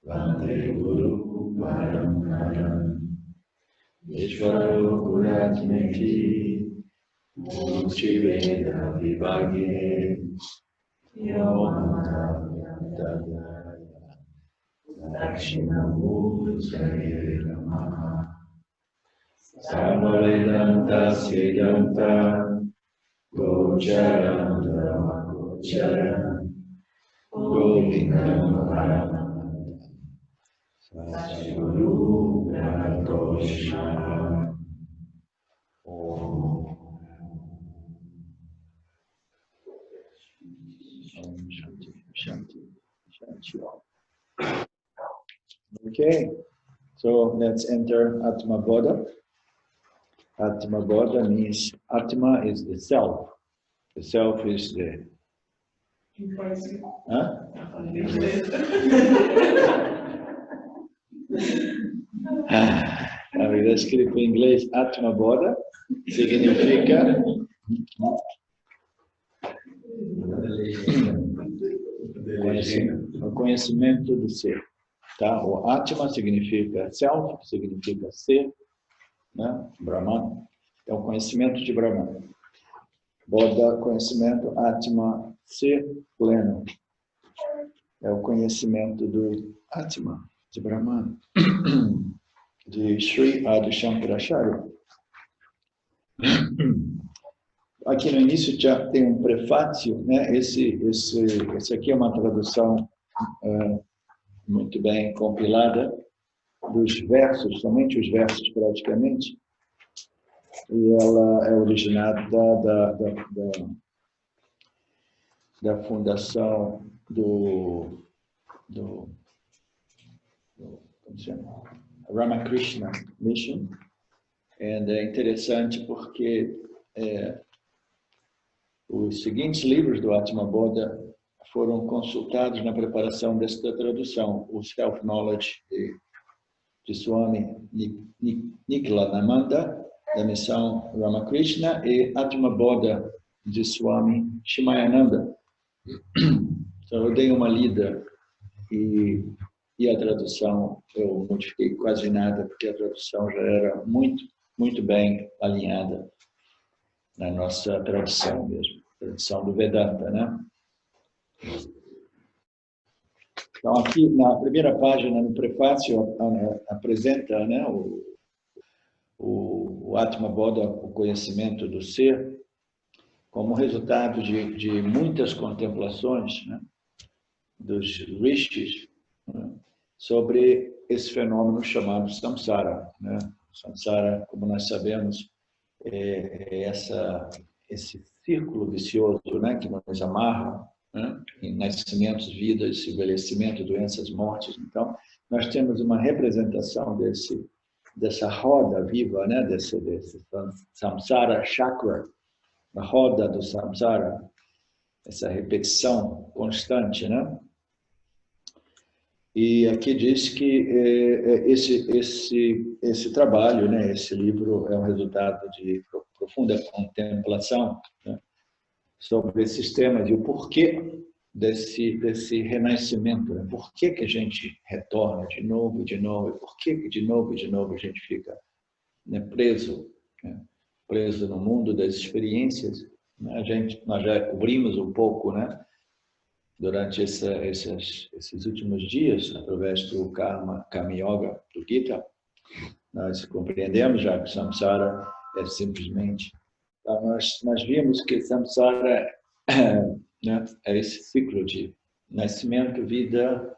Vande Guru Parampara Ishvaro Guratmeti Murti Veda Vivagine Yomata Yadaya Dakshinamurtaye Namaha Sarvavedanta Siddhanta Gocharam Dhamma Gocharam Govindam Paramaham Satguru Pratosha Om Shanti Shanti Shanti. Okay, so let's enter Atma Bodha. Atma Bodha means Atma is the self. The self is the. Huh? Está escrito em inglês Atma Bodha, significa o conhecimento do ser. Tá? O Atma significa self, significa ser, né? Brahman, é o conhecimento de Brahman. Bodha, conhecimento, Atma, ser pleno. É o conhecimento do Atma, de Brahman, de Sri Adi Shankaracharya. Aqui no início já tem um prefácio, né? Esse aqui é uma tradução muito bem compilada dos versos, somente os versos praticamente, e ela é originada da fundação do como se chama? Ramakrishna Mission. E é interessante porque os seguintes livros do Atma Bodha foram consultados na preparação desta tradução: o Self-Knowledge de Swami Nikhilananda, da missão Ramakrishna, e Atma Bodha de Swami Shimayananda. Então, eu dei uma lida e a tradução eu não modifiquei quase nada, porque a tradução já era muito bem alinhada na nossa tradição mesmo, tradição do Vedanta, né? Então, aqui na primeira página, no prefácio, apresenta, né, o Atma Bodha, o conhecimento do ser, como resultado de muitas contemplações, né, dos rishis, né, sobre esse fenômeno chamado samsara, né? Samsara, como nós sabemos, é esse círculo vicioso, né, que nos amarra, né, em nascimentos, vidas, envelhecimento, doenças, mortes. Então, nós temos uma representação dessa roda viva, né, desse samsara chakra, a roda do samsara, essa repetição constante, né? E aqui diz que esse trabalho, né, esse livro é um resultado de profunda contemplação, né, sobre esses temas e o porquê desse renascimento, né? Por que a gente retorna de novo, e por que de novo a gente fica, né, preso, né, preso no mundo das experiências, né? Nós já cobrimos um pouco, né, durante esses últimos dias, através do Karma Yoga, do Gita, nós compreendemos já que samsara é simplesmente... Nós vimos que samsara né, é esse ciclo de nascimento, vida,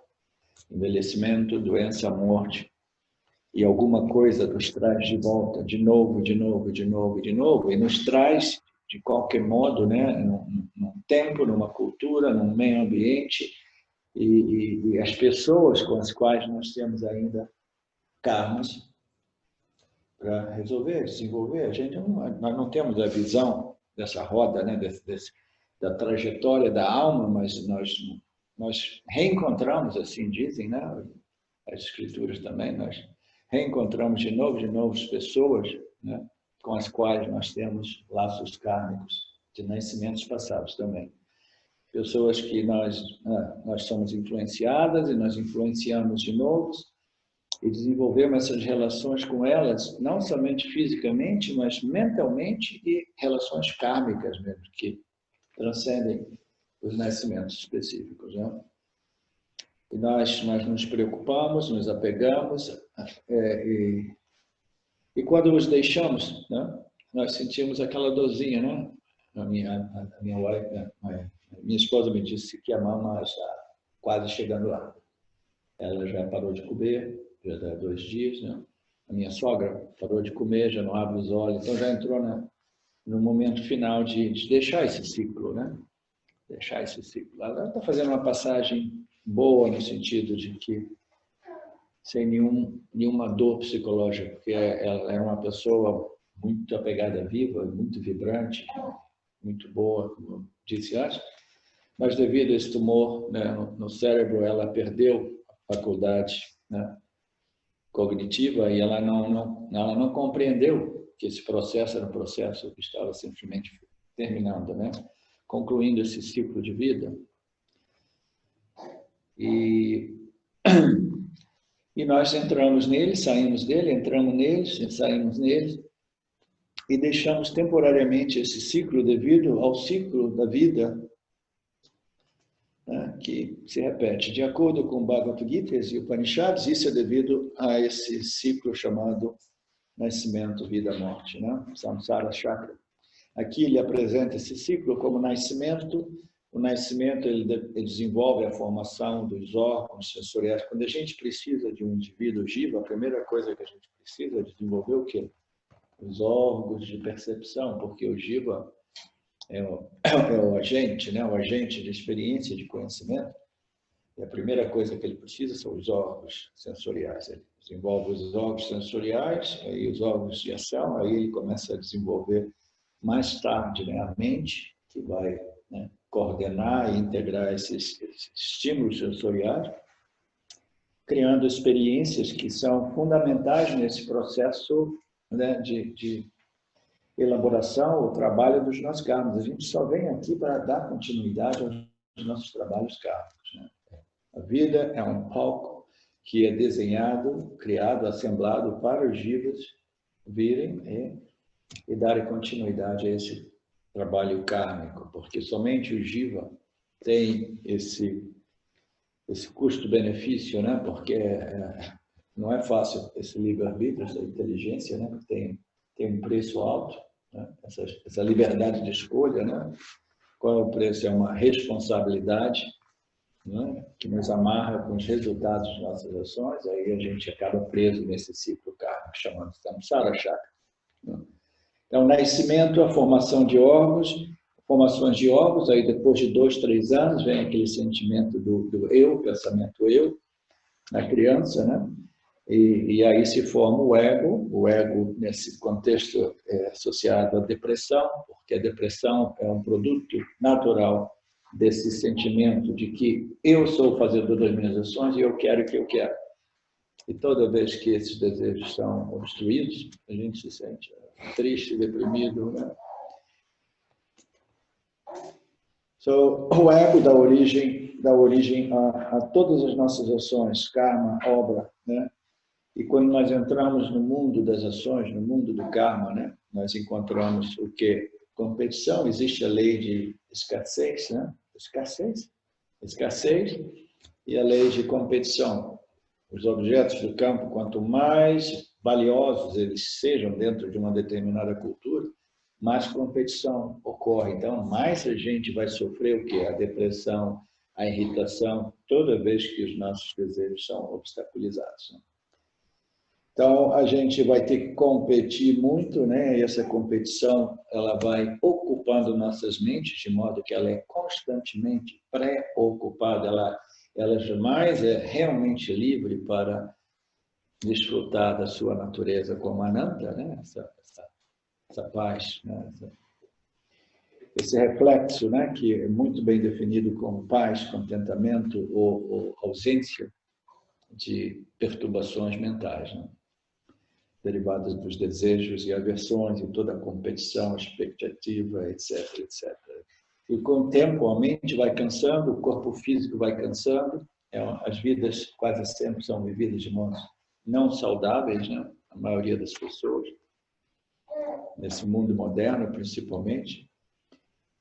envelhecimento, doença, morte, e alguma coisa nos traz de volta, de novo, e nos traz, de qualquer modo, né, num tempo, numa cultura, num meio ambiente, e as pessoas com as quais nós temos ainda karmas para resolver, desenvolver. Nós não temos a visão dessa roda, né, da trajetória da alma, mas nós nós reencontramos, assim dizem, né? As escrituras também, nós reencontramos de novo as pessoas, né? Com as quais nós temos laços kármicos de nascimentos passados também. Pessoas que nós somos influenciadas e nós influenciamos de novo e desenvolvemos essas relações com elas, não somente fisicamente, mas mentalmente e relações kármicas mesmo, que transcendem os nascimentos específicos, né? E nós nos preocupamos, nos apegamos, e quando os deixamos, né, nós sentimos aquela dorzinha, né? A minha esposa me disse que a mama está quase chegando lá. Ela já parou de comer, já dá 2 dias, né? A minha sogra parou de comer, já não abre os olhos, então já entrou no momento final de deixar esse ciclo, né? Deixar esse ciclo. Ela está fazendo uma passagem boa no sentido de que sem nenhuma dor psicológica, porque ela é uma pessoa muito apegada à vida, muito vibrante, muito boa, como disse antes, mas devido a esse tumor, né, no cérebro, ela perdeu a faculdade, né, cognitiva, e ela não compreendeu que esse processo era um processo que estava simplesmente terminando, né, concluindo esse ciclo de vida. E nós entramos nele, saímos dele, entramos neles, saímos nele, e deixamos temporariamente esse ciclo devido ao ciclo da vida, né, que se repete. De acordo com Bhagavad Gita e Upanishads, isso é devido a esse ciclo chamado nascimento, vida, morte, né? Samsara Chakra. Aqui ele apresenta esse ciclo como nascimento. O nascimento ele desenvolve a formação dos órgãos sensoriais. Quando a gente precisa de um indivíduo jiva, a primeira coisa que a gente precisa é desenvolver o quê? Os órgãos de percepção, porque o jiva é o agente, né? O agente de experiência, de conhecimento. E a primeira coisa que ele precisa são os órgãos sensoriais. Ele desenvolve os órgãos sensoriais, aí os órgãos de ação, aí ele começa a desenvolver mais tarde, né, a mente, que vai, né, coordenar e integrar esses estímulos sensoriais, criando experiências que são fundamentais nesse processo, né, de elaboração, o trabalho dos nossos karmas. A gente só vem aqui para dar continuidade aos nossos trabalhos kármicos, né? A vida é um palco que é desenhado, criado, assemblado para os jivas virem e darem continuidade a esse trabalho kármico, porque somente o jiva tem esse custo-benefício, né? Porque não é fácil esse livre-arbítrio, essa inteligência, né? Tem um preço alto, né? Essa liberdade de escolha, né? Qual é o preço? É uma responsabilidade, né, que nos amarra com os resultados de nossas ações, aí a gente acaba preso nesse ciclo kármico, chamado Samsara Chakra. Então, nascimento, a formação de órgãos, formações de órgãos, aí depois de 2, 3 anos, vem aquele sentimento do eu, pensamento eu, na criança, né? E aí se forma o ego nesse contexto é associado à depressão, porque a depressão é um produto natural desse sentimento de que eu sou o fazedor das minhas ações e eu quero o que eu quero. E toda vez que esses desejos são obstruídos, a gente se sente triste, deprimido, né? O ego dá origem a todas as nossas ações, karma, obra, né? E quando nós entramos no mundo das ações, no mundo do karma, né, nós encontramos o quê? Competição, existe a lei de escassez, né? Escassez e a lei de competição. Os objetos do campo, quanto mais valiosos eles sejam dentro de uma determinada cultura, mais competição ocorre. Então, mais a gente vai sofrer o quê? A depressão, a irritação, toda vez que os nossos desejos são obstaculizados, né? Então, a gente vai ter que competir muito, né? E essa competição ela vai ocupando nossas mentes, de modo que ela é constantemente pré-ocupada, ela jamais é realmente livre para desfrutar da sua natureza como Ananta, né? Essa paz, né? esse reflexo, né, que é muito bem definido como paz, contentamento ou ausência de perturbações mentais, né, derivadas dos desejos e aversões e toda a competição, expectativa, etc, etc. E com o tempo a mente vai cansando, o corpo físico vai cansando, as vidas quase sempre são vividas de modos não saudáveis, né, a maioria das pessoas, nesse mundo moderno principalmente.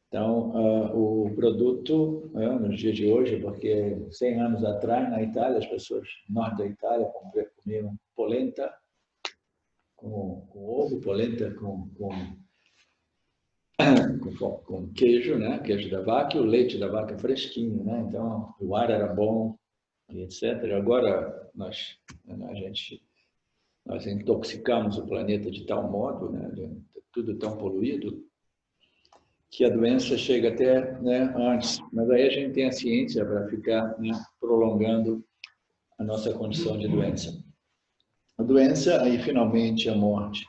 Então, o produto, nos dias de hoje, porque 100 anos atrás, na Itália, as pessoas do norte da Itália comiam polenta com ovo, polenta com queijo, né? Queijo da vaca, e o leite da vaca fresquinho, né? Então, o ar era bom, e etc. Agora, nós intoxicamos o planeta de tal modo, né? Tudo tão poluído, que a doença chega até, né, antes. Mas aí a gente tem a ciência para ficar, né, prolongando a nossa condição de doença. A doença, aí finalmente a morte.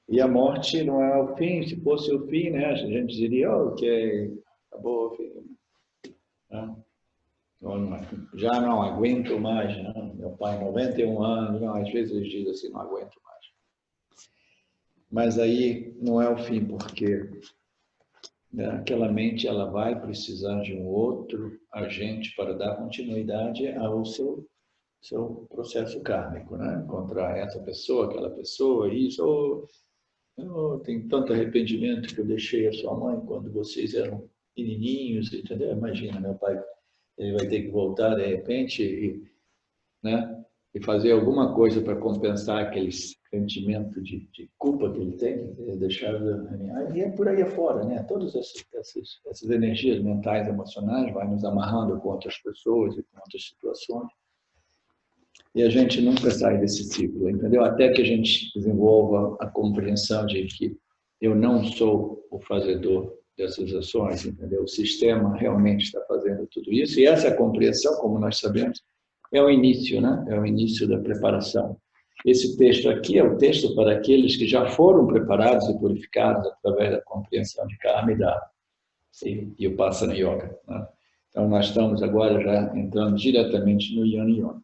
E a morte não é o fim. Se fosse o fim, né, a gente diria, ok, acabou, filho. Já não aguento mais, né? Meu pai, 91 anos, não, às vezes ele diz assim, não aguento mais. Mas aí não é o fim, porque aquela mente ela vai precisar de um outro agente para dar continuidade ao seu processo kármico, né? Encontrar essa pessoa, aquela pessoa, isso. Tenho tanto arrependimento que eu deixei a sua mãe quando vocês eram pequenininhos, entendeu? Imagina, meu pai, ele vai ter que voltar de repente né? E fazer alguma coisa para compensar aquele sentimento de culpa que ele tem, deixar e é por aí afora, né? Todas essas energias mentais, emocionais, vai nos amarrando com outras pessoas e com outras situações, e a gente nunca sai desse ciclo, entendeu? Até que a gente desenvolva a compreensão de que eu não sou o fazedor dessas ações, entendeu? O sistema realmente está fazendo tudo isso, e essa compreensão, como nós sabemos, é o início, né? É o início da preparação. Esse texto aqui é o texto para aqueles que já foram preparados e purificados através da compreensão de karma e dharma e o Upasana Yoga, né? Então, nós estamos agora já entrando diretamente no Jnana Yoga.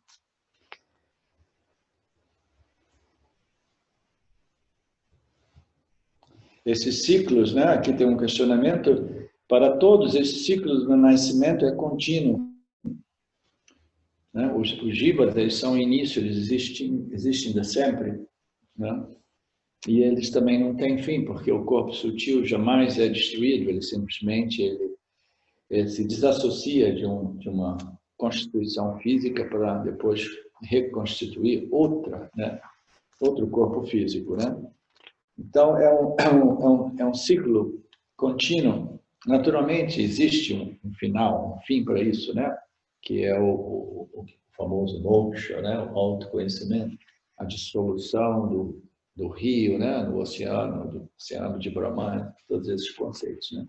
Esses ciclos, né? Aqui tem um questionamento. Para todos, esses ciclos do nascimento é contínuo. Né? Os jivas, eles são início, eles existem de sempre, né? E eles também não têm fim, porque o corpo sutil jamais é destruído, ele simplesmente ele se desassocia de uma constituição física para depois reconstituir outra, né? Outro corpo físico, né? Então, é um ciclo contínuo. Naturalmente, existe um final, um fim para isso, né? Que é o famoso moksha, né? O autoconhecimento, a dissolução do rio, né? Do oceano de Brahman, todos esses conceitos, né?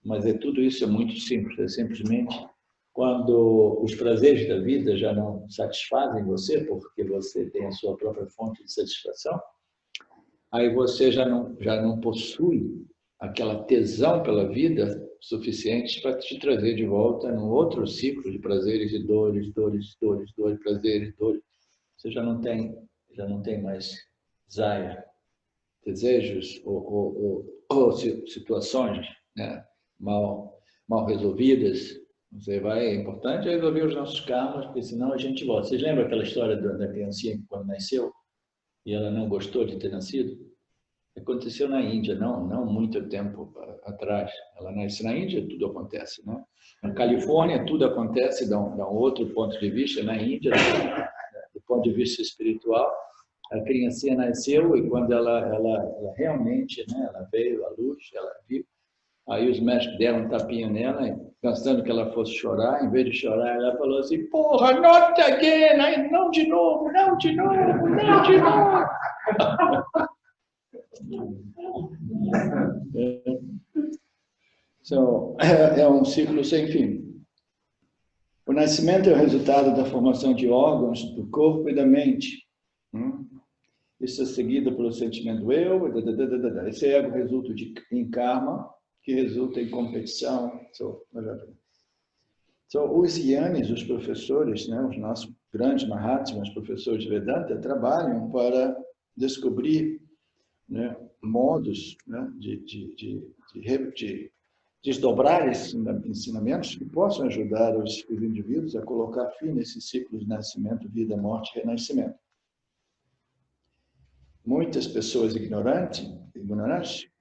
Mas tudo isso é muito simples, é simplesmente quando os prazeres da vida já não satisfazem você, porque você tem a sua própria fonte de satisfação, aí você já não possui aquela tesão pela vida suficiente para te trazer de volta num outro ciclo de prazeres e dores, prazeres, dores. Você já não tem mais desire, desejos ou situações, né, mal resolvidas. É importante resolver os nossos karmas, porque senão a gente volta. Vocês lembram aquela história da criancinha que quando nasceu e ela não gostou de ter nascido? Aconteceu na Índia, não muito tempo atrás. Ela nasce na Índia, tudo acontece, né? Na Califórnia, tudo acontece, dá um outro ponto de vista. Na Índia, do ponto de vista espiritual, a criancinha nasceu e quando ela realmente, né, ela veio à luz, ela viu, aí os médicos deram um tapinha nela, pensando que ela fosse chorar, em vez de chorar, ela falou assim, porra, not again, não de novo, não de novo, não de novo. So, é um ciclo sem fim. O nascimento é o resultado da formação de órgãos do corpo e da mente. Isso é seguido pelo sentimento eu. Esse ego resulta em karma, que resulta em competição. Os yanis, os professores, né, os nossos grandes Mahatmas, professores de Vedanta, trabalham para descobrir, né, modos, né, de desdobrar esses ensinamentos que possam ajudar os indivíduos a colocar fim nesses ciclos de nascimento, vida, morte e renascimento. Muitas pessoas ignorantes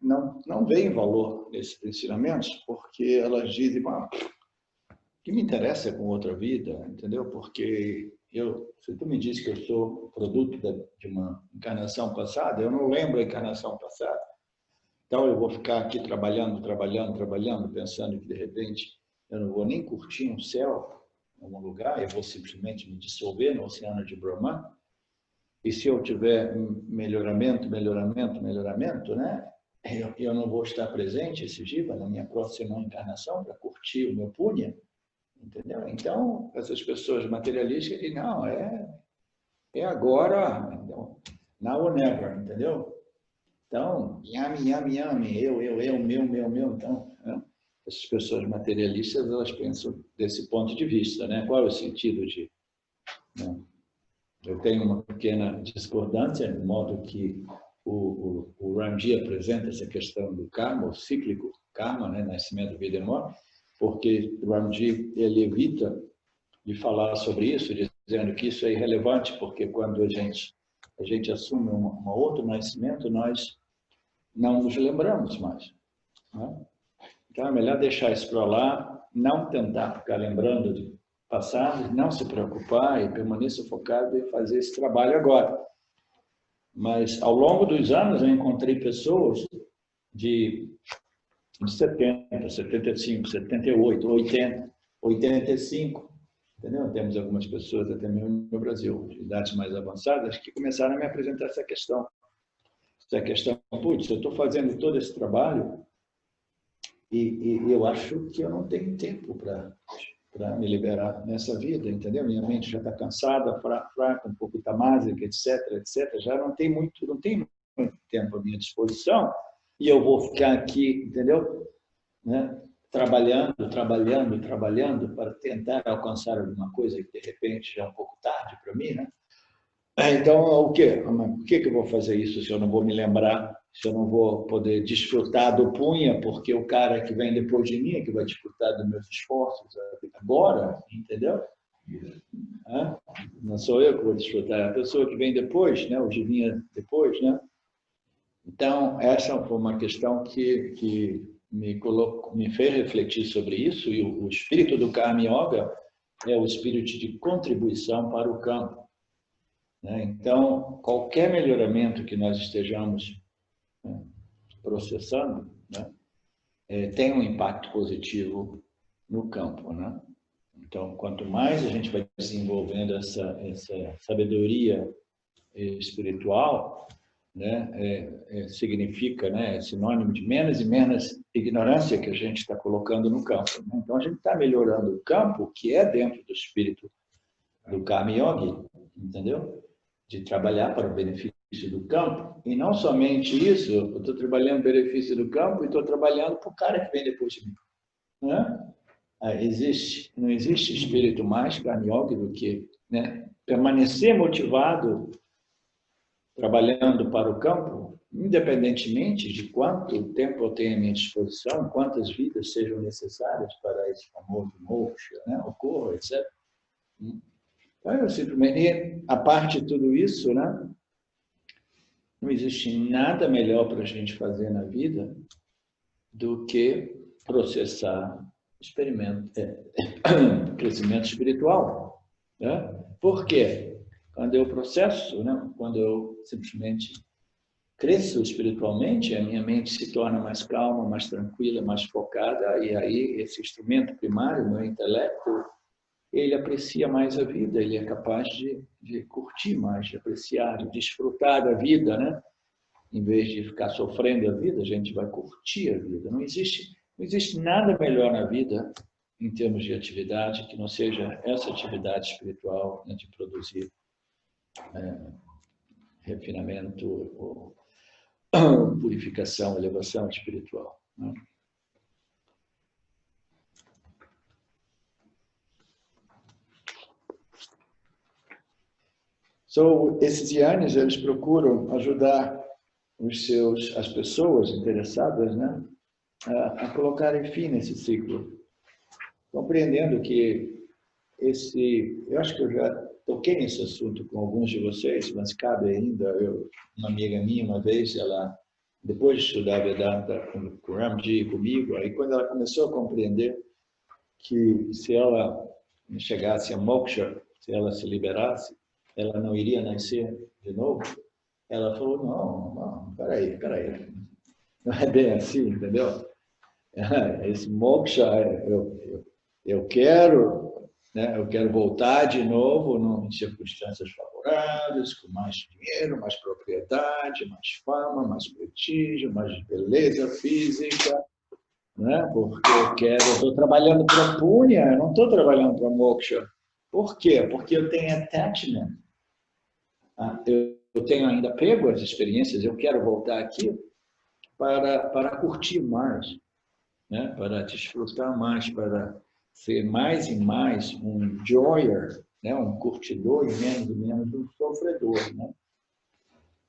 não veem valor nesses ensinamentos porque elas dizem, o que me interessa com outra vida, entendeu? Porque se tu me diz que eu sou produto de uma encarnação passada, eu não lembro a encarnação passada. Então eu vou ficar aqui trabalhando, pensando que de repente eu não vou nem curtir um céu em algum lugar, eu vou simplesmente me dissolver no oceano de Brahman. E se eu tiver melhoramento, né? Eu não vou estar presente esse jiva na minha próxima encarnação para curtir o meu punya, entendeu? Então, essas pessoas materialistas dizem, não, é agora, now or never, entendeu? Então, yami, eu, meu. Então, né? Essas pessoas materialistas, elas pensam desse ponto de vista, né? Qual é o sentido de... Né? Eu tenho uma pequena discordância no modo que o Ramji apresenta essa questão do karma, o cíclico karma, né? Nascimento, vida e morte, porque o Ramji, ele evita de falar sobre isso, dizendo que isso é irrelevante, porque quando a gente assume um outro nascimento, nós não nos lembramos mais. Né? Então, é melhor deixar isso para lá, não tentar ficar lembrando de passado, não se preocupar e permanecer focado em fazer esse trabalho agora. Mas, ao longo dos anos, eu encontrei pessoas de 70, 75, 78, 80, 85, entendeu? Temos algumas pessoas até mesmo no Brasil, de idades mais avançadas, que começaram a me apresentar essa questão. Putz, eu estou fazendo todo esse trabalho e eu acho que eu não tenho tempo para me liberar nessa vida, entendeu? Minha mente já está cansada, fraca, um pouco tamásica, etc. Já não tem muito tempo à minha disposição e eu vou ficar aqui, entendeu? Né? Trabalhando para tentar alcançar alguma coisa que de repente já é um pouco tarde para mim, né? Então, o quê? Por que eu vou fazer isso se eu não vou me lembrar, se eu não vou poder desfrutar do punya, porque o cara que vem depois de mim é que vai desfrutar dos meus esforços agora, entendeu? Não sou eu que vou desfrutar, é a pessoa que vem depois, né? O jivinha depois, né? Então, essa foi uma questão que me fez refletir sobre isso, e o espírito do Karma Yoga é o espírito de contribuição para o campo. Então, qualquer melhoramento que nós estejamos processando, né, tem um impacto positivo no campo. Né? Então, quanto mais a gente vai desenvolvendo essa sabedoria espiritual, né, significa, né, é sinônimo de menos e menos ignorância que a gente está colocando no campo. Né? Então, a gente está melhorando o campo que é dentro do espírito do Karma Yoga, entendeu? De trabalhar para o benefício do campo. E não somente isso, eu estou trabalhando o benefício do campo e estou trabalhando para o cara que vem depois de mim. Né? Não existe espírito mais Karma Yoga do que, né, permanecer motivado trabalhando para o campo, independentemente de quanto tempo eu tenho à minha disposição, quantas vidas sejam necessárias para esse famoso moksha, né, ocorra, etc. Então, eu simplesmente, a parte de tudo isso, né, não existe nada melhor para a gente fazer na vida do que processar crescimento espiritual. Né? Por quê? Quando eu processo, né, quando eu simplesmente cresço espiritualmente, a minha mente se torna mais calma, mais tranquila, mais focada, e aí esse instrumento primário, o meu intelecto, ele aprecia mais a vida, ele é capaz de curtir mais, de apreciar, de desfrutar da vida, né? Em vez de ficar sofrendo a vida, a gente vai curtir a vida. Não existe nada melhor na vida, em termos de atividade, que não seja essa atividade espiritual, né, de produzir refinamento, ou purificação, elevação espiritual. Né? Esses yanis, eles procuram ajudar as pessoas interessadas, né, a colocarem fim nesse ciclo, compreendendo que eu acho que eu já toquei nesse assunto com alguns de vocês, mas cabe ainda. Uma amiga minha, uma vez, ela, depois de estudar Vedanta com o Ramji comigo, aí quando ela começou a compreender que se ela chegasse a moksha, se ela se liberasse, ela não iria nascer de novo, ela falou, não, peraí, não é bem assim, entendeu? Esse moksha, eu quero, né, eu quero voltar de novo em circunstâncias favoráveis, com mais dinheiro, mais propriedade, mais fama, mais prestígio, mais beleza física, né? Porque eu estou trabalhando para Punya, eu não estou trabalhando para Moksha. Por quê? Porque eu tenho attachment. Eu tenho ainda apego às experiências, eu quero voltar aqui para curtir mais, né? Para desfrutar mais, para ser mais e mais um enjoyer, né? Um curtidor e menos um sofredor, né?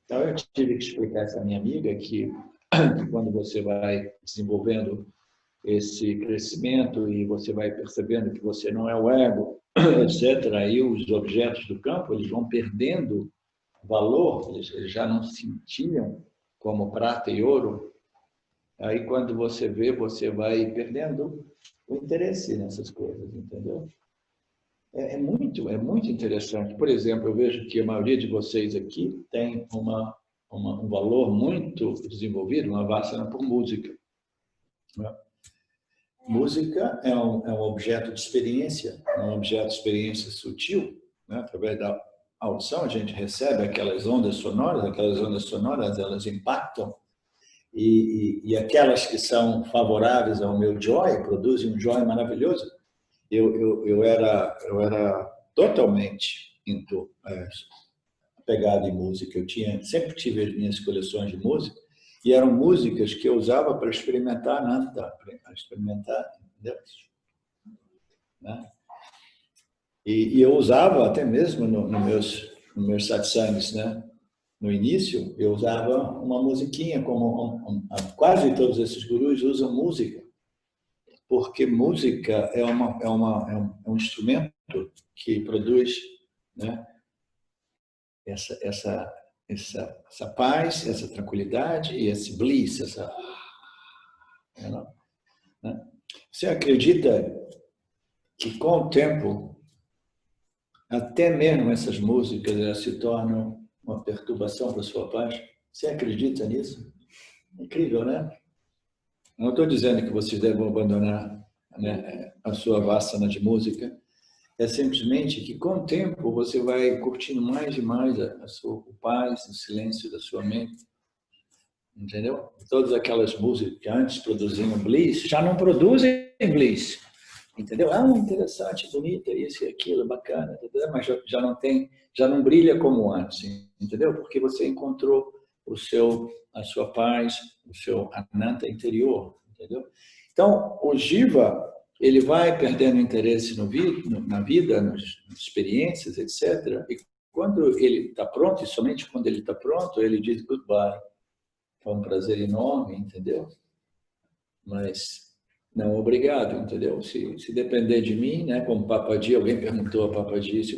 Então, eu tive que explicar a essa minha amiga que quando você vai desenvolvendo esse crescimento e você vai percebendo que você não é o ego, etc., aí os objetos do campo eles vão perdendo valor, eles já não se sentiam como prata e ouro. Aí, quando você vê, você vai perdendo o interesse nessas coisas, entendeu? É muito interessante. Por exemplo, eu vejo que a maioria de vocês aqui tem um valor muito desenvolvido, uma vassana por música, né? Música é um objeto de experiência, um objeto de experiência sutil, né? Através da audição a gente recebe aquelas ondas sonoras elas impactam e aquelas que são favoráveis ao meu joy produzem um joy maravilhoso. Eu era totalmente apegado em música. Sempre tive as minhas coleções de música e eram músicas que eu usava para experimentar nada, para experimentar Deus, né? E eu usava até mesmo nos meus satsangs, né? No início, eu usava uma musiquinha, quase todos esses gurus usam música, porque música é um instrumento que produz, né, essa paz, essa tranquilidade e esse bliss, né? Você acredita que com o tempo, até mesmo essas músicas elas se tornam uma perturbação para a sua paz? Você acredita nisso? Incrível, né? Não estou dizendo que vocês devem abandonar, né, a sua vassana de música. É simplesmente que, com o tempo, você vai curtindo mais e mais a sua paz, o silêncio da sua mente. Entendeu? Todas aquelas músicas que antes produziam bliss, já não produzem bliss. Entendeu? Interessante, bonita, isso e aquilo, bacana, entendeu? Mas já não brilha como antes, entendeu? Porque você encontrou a sua paz, o seu ananta interior, entendeu? Então, o Jiva, ele vai perdendo interesse na vida, nas experiências, etc. E quando ele está pronto, e somente quando ele está pronto, ele diz goodbye. Foi um prazer enorme, entendeu? Mas não obrigado, entendeu? Se depender de mim, né? Como Papaji, alguém perguntou a Papaji, se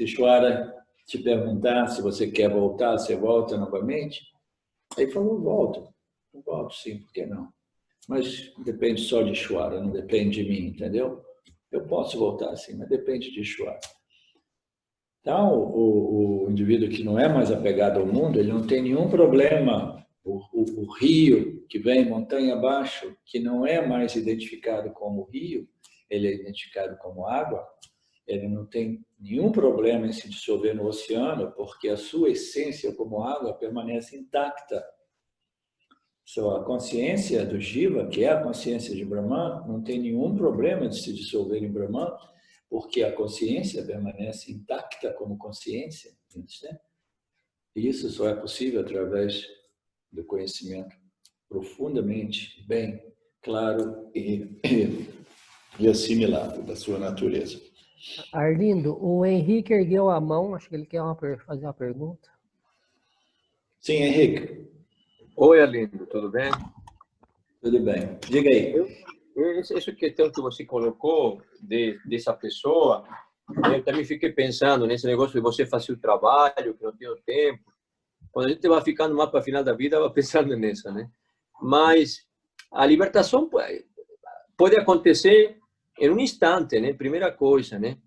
Ishvara te perguntar se você quer voltar, você volta novamente? Aí falou, volto sim, por que não? Mas depende só de Ishvara, não depende de mim, entendeu? Eu posso voltar sim, mas depende de Ishvara. Então, o indivíduo que não é mais apegado ao mundo, ele não tem nenhum problema. O rio que vem montanha abaixo, que não é mais identificado como rio, ele é identificado como água, ele não tem nenhum problema em se dissolver no oceano, porque a sua essência como água permanece intacta. A consciência do Jiva, que é a consciência de Brahman, não tem nenhum problema de se dissolver em Brahman, porque a consciência permanece intacta como consciência. Né? E isso só é possível através do conhecimento profundamente bem claro e assimilado da sua natureza. Arlindo, o Henrique ergueu a mão, acho que ele quer fazer uma pergunta. Sim, Henrique. Oi, Arlindo, tudo bem? Tudo bem. Diga aí. Essa questão que você colocou dessa pessoa, eu também fiquei pensando nesse negócio de você fazer o trabalho, que não tem o tempo. Quando a gente vai ficando mais para o final da vida, vai pensando nisso, né? Mas a libertação pode acontecer em um instante, né? Primeira coisa, né?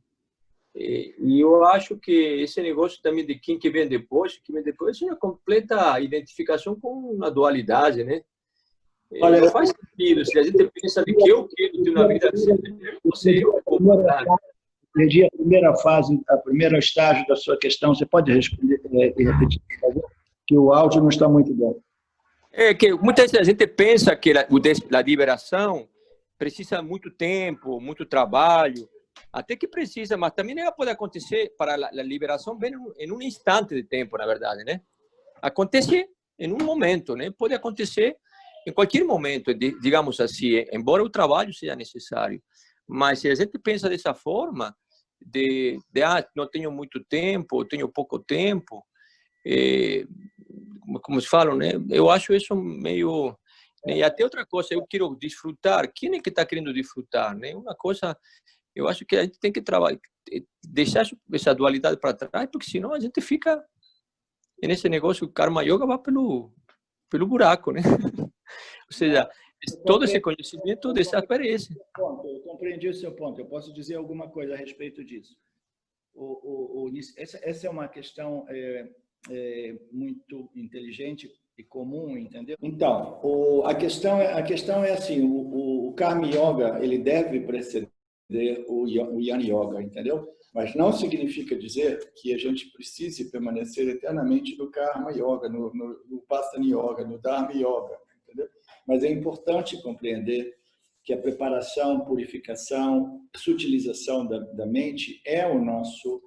E eu acho que esse negócio também de quem que vem depois, é uma completa identificação com a dualidade, né? Olha, não faz sentido. Se a gente pensa de que eu quero ter uma vida assim, você entendi a primeira fase, a primeiro estágio da sua questão. Você pode responder e repetir, por favor? Que o áudio não está muito bom. É que muitas vezes a gente pensa que a liberação precisa muito tempo, muito trabalho, até que precisa, mas também ela pode acontecer para a liberação bem em um instante de tempo, na verdade, né? Acontece em um momento, né? Pode acontecer em qualquer momento, digamos assim, embora o trabalho seja necessário. Mas se a gente pensa dessa forma, não tenho muito tempo, tenho pouco tempo, como se fala, né? Eu acho isso meio... E até outra coisa, eu quero desfrutar. Quem é que está querendo desfrutar, né? Uma coisa, eu acho que a gente tem que trabalhar, deixar essa dualidade para trás, porque senão a gente fica nesse negócio, o Karma Yoga vai pelo buraco, né? Ou seja, todo esse conhecimento desaparece. Eu compreendi o seu ponto. Eu posso dizer alguma coisa a respeito disso. Essa é uma questão muito inteligente e comum, entendeu? Então, a questão é assim: o Karma Yoga ele deve preceder o Jnana Yoga, entendeu? Mas não significa dizer que a gente precise permanecer eternamente no Karma Yoga, no Vipassana Yoga, no Dharma Yoga, entendeu? Mas é importante compreender que a preparação, purificação, sutilização da mente é o nosso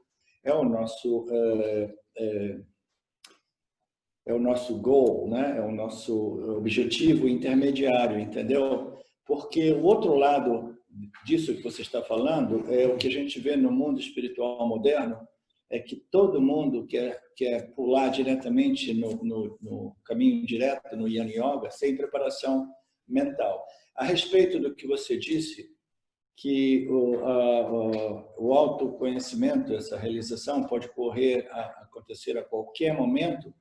goal, né? É o nosso objetivo intermediário, entendeu? Porque o outro lado disso que você está falando é o que a gente vê no mundo espiritual moderno, é que todo mundo quer pular diretamente no caminho direto, no Jnana Yoga, sem preparação mental. A respeito do que você disse, que o autoconhecimento, essa realização pode acontecer a qualquer momento,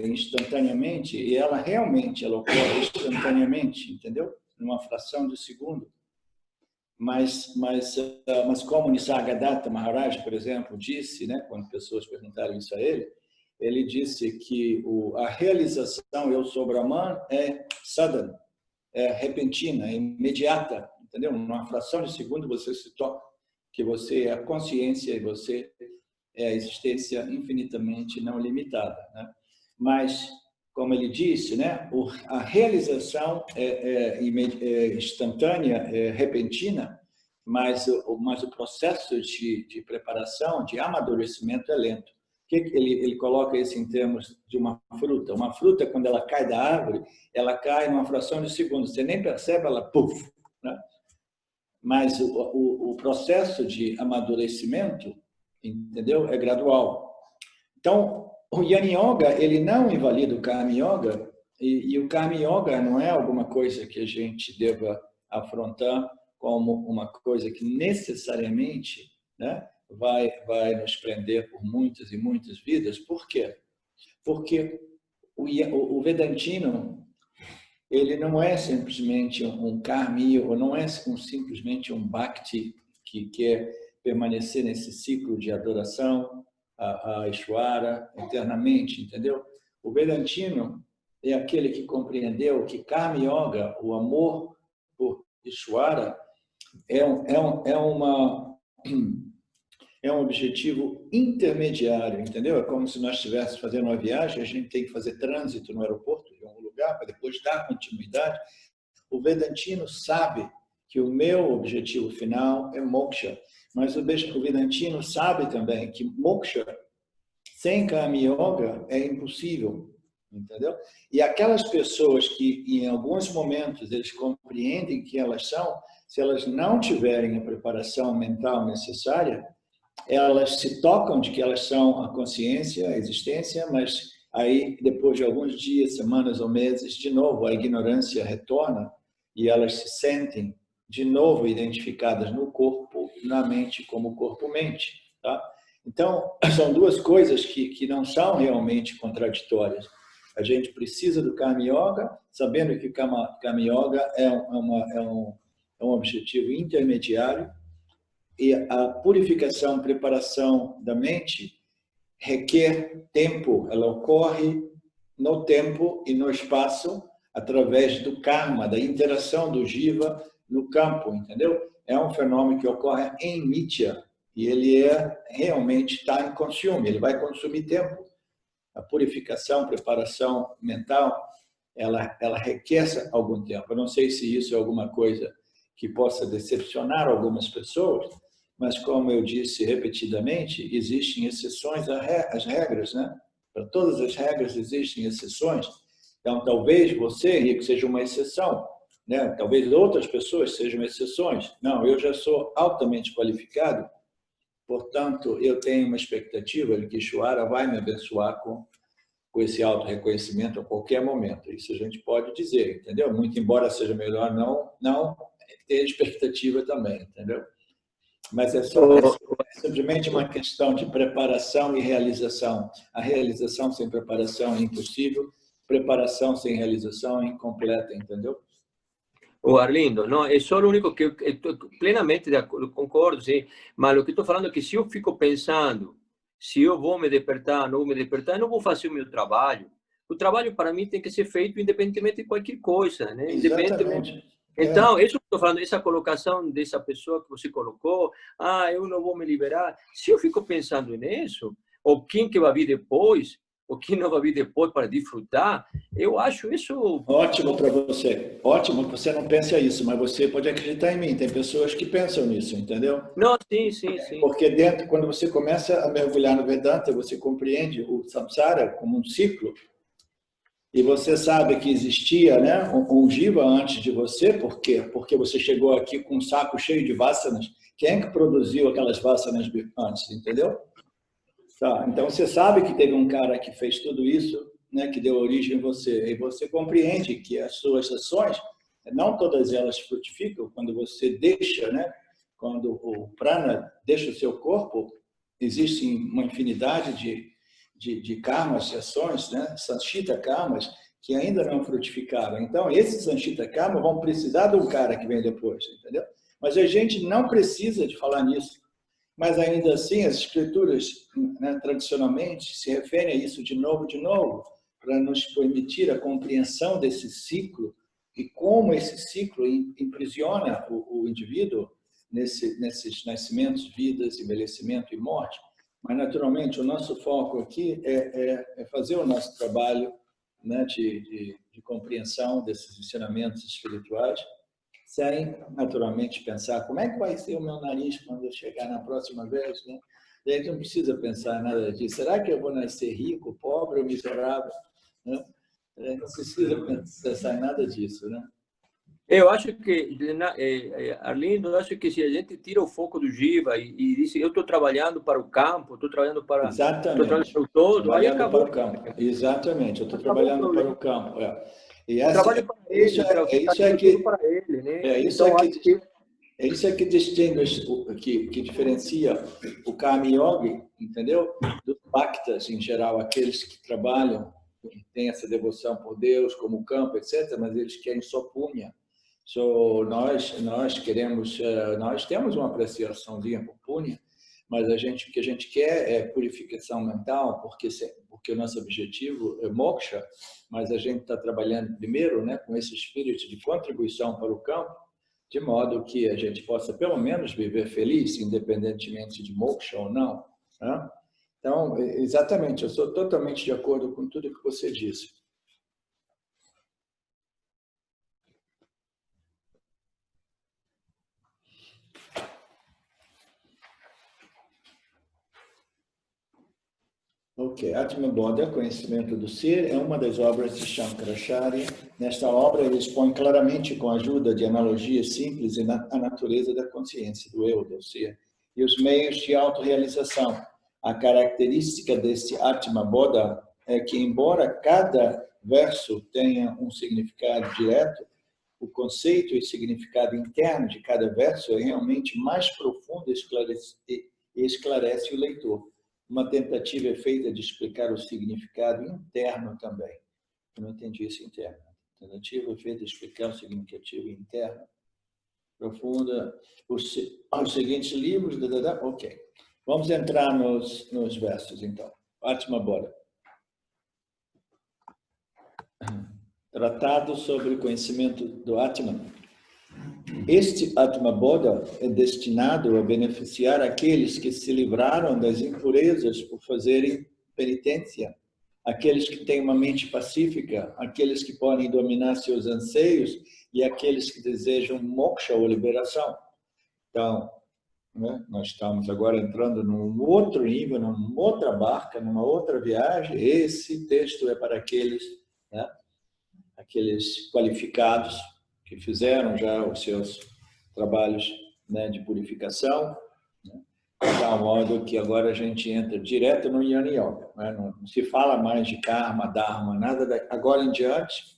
instantaneamente, e ela ocorre instantaneamente, entendeu? Numa fração de segundo. Mas como Nisargadatta Maharaj, por exemplo, disse, né, quando pessoas perguntaram isso a ele disse que a realização eu sou Brahman é sadhana, é repentina, é imediata, entendeu? Numa fração de segundo você se toca que você é a consciência e você é a existência infinitamente não limitada, né? Mas, como ele disse, né, a realização é instantânea, é repentina, mas o processo de preparação, de amadurecimento é lento. Ele coloca isso em termos de uma fruta. Uma fruta, quando ela cai da árvore, ela cai numa fração de segundo. Você nem percebe, ela puf, né? Mas o processo de amadurecimento, entendeu? É gradual. Então, o Jnana Yoga, ele não invalida o Karma Yoga, e o Karma Yoga não é alguma coisa que a gente deva afrontar como uma coisa que necessariamente, né, vai nos prender por muitas e muitas vidas. Por quê? Porque o Vedantino, ele não é simplesmente um karmi, ou não é simplesmente um bhakti que quer permanecer nesse ciclo de adoração a Ishvara eternamente, entendeu? O Vedantino é aquele que compreendeu que Karma Yoga, o amor por Ishvara, é um objetivo intermediário, entendeu? É como se nós estivéssemos fazendo uma viagem, a gente tem que fazer trânsito no aeroporto de um lugar para depois dar continuidade. O Vedantino sabe que o meu objetivo final é moksha, mas o Vedantino sabe também que moksha sem Karma Yoga é impossível. entendeu? E aquelas pessoas que, em alguns momentos, eles compreendem que elas são, se elas não tiverem a preparação mental necessária, elas se tocam de que elas são a consciência, a existência, mas aí, depois de alguns dias, semanas ou meses, de novo, a ignorância retorna e elas se sentem de novo identificadas no corpo, na mente, como corpo-mente. Tá? Então, são duas coisas que não são realmente contraditórias. A gente precisa do Karma Yoga, sabendo que Karma Yoga é um objetivo intermediário, e a purificação, preparação da mente requer tempo, ela ocorre no tempo e no espaço através do karma, da interação do jiva no campo, entendeu? É um fenômeno que ocorre em mídia e ele realmente time consume, ele vai consumir tempo. A purificação, preparação mental, ela requer algum tempo. Eu não sei se isso é alguma coisa que possa decepcionar algumas pessoas, mas, como eu disse repetidamente, existem exceções às regras, né? Para todas as regras existem exceções. Então, talvez você, Henrique, seja uma exceção, né? Talvez outras pessoas sejam exceções. Não, eu já sou altamente qualificado, portanto, eu tenho uma expectativa de que Ishvara vai me abençoar com esse auto-reconhecimento a qualquer momento. Isso a gente pode dizer, entendeu? Muito embora seja melhor não ter expectativa também, entendeu? Mas é simplesmente uma questão de preparação e realização. A realização sem preparação é impossível, preparação sem realização é incompleta, entendeu? O Arlindo, no, è solo l'unico che plenamente concordo, sì, ma lo che sto falando è che se io fico pensando se eu vou me despertar, não vou me despertar, eu não vou fazer o meu trabalho. O trabalho para mim tem que ser feito independentemente de qualquer coisa, né? Exatamente. Então, isso que eu estou falando, essa colocação dessa pessoa que você colocou, eu não vou me liberar. Se eu fico pensando nisso, ou quem que vai vir depois, ou quem não vai vir depois para desfrutar, eu acho isso... Ótimo para você. Ótimo que você não pensa isso, mas você pode acreditar em mim. Tem pessoas que pensam nisso, entendeu? Não, sim. Porque dentro, quando você começa a mergulhar no Vedanta, você compreende o samsara como um ciclo. E você sabe que existia, né, um jiva antes de você, por quê? Porque você chegou aqui com um saco cheio de vasanas. Quem é que produziu aquelas vasanas antes, entendeu? Tá, então você sabe que teve um cara que fez tudo isso, né, que deu origem a você. E você compreende que as suas ações, não todas elas frutificam quando você deixa, né, quando o prana deixa o seu corpo, existe uma infinidade de karmas, de ações, né? Sanchita karmas, que ainda não frutificaram. Então, esses sanchita karmas vão precisar de um cara que vem depois, entendeu? Mas a gente não precisa de falar nisso. Mas, ainda assim, as escrituras, né, tradicionalmente, se referem a isso de novo, para nos permitir a compreensão desse ciclo e como esse ciclo imprisiona o indivíduo nesses nascimentos, vidas, envelhecimento e morte. Mas, naturalmente, o nosso foco aqui é fazer o nosso trabalho, né, de compreensão desses ensinamentos espirituais, sem, naturalmente, pensar como é que vai ser o meu nariz quando eu chegar na próxima vez, né? A gente não precisa pensar nada disso. Será que eu vou nascer rico, pobre ou miserável? Né? A gente não precisa pensar em nada disso, né? Eu acho que, Arlindo, eu acho que se a gente tira o foco do Jiva e diz eu estou trabalhando para o campo, estou trabalhando para, exatamente, para o todo, trabalhando aí acabou. para o campo. Exatamente, eu estou trabalhando para o campo. E trabalho para ele, isso é que para ele, né? isso é que distingue, que diferencia o Karma Yoga, entendeu? Dos Bhaktas em geral, aqueles que trabalham, que têm essa devoção por Deus como campo, etc., mas eles querem só punha. Nós queremos, nós temos uma apreciaçãozinha por punha, mas o que a gente quer é purificação mental, porque o nosso objetivo é moksha, mas a gente está trabalhando primeiro, né, com esse espírito de contribuição para o campo, de modo que a gente possa pelo menos viver feliz, independentemente de moksha ou não. Né? Então, exatamente, eu sou totalmente de acordo com tudo que você disse. Ok, Atma Bodha, Conhecimento do Ser, é uma das obras de Shankaracharya. Nesta obra, ele expõe claramente, com a ajuda de analogias simples, a natureza da consciência, do eu, do ser, e os meios de autorrealização. A característica desse Atma Bodha é que, embora cada verso tenha um significado direto, o conceito e significado interno de cada verso é realmente mais profundo e esclarece o leitor. Uma tentativa é feita de explicar o significado interno também. Eu não entendi isso interno. A tentativa é feita de explicar o significado interno. Profunda. Os seguintes livros... Ok. Vamos entrar nos versos, então. Atma Bodha. Tratado sobre o conhecimento do Atman. Este Atma Bodha é destinado a beneficiar aqueles que se livraram das impurezas por fazerem penitência, aqueles que têm uma mente pacífica, aqueles que podem dominar seus anseios e aqueles que desejam moksha ou liberação. Então, né, nós estamos agora entrando num outro nível, numa outra barca, numa outra viagem. Esse texto é para aqueles, né, aqueles qualificados que fizeram já os seus trabalhos, né, de purificação, né, de tal modo que agora a gente entra direto no Jnana Yoga. Né? Não se fala mais de karma, dharma, nada. Agora em diante,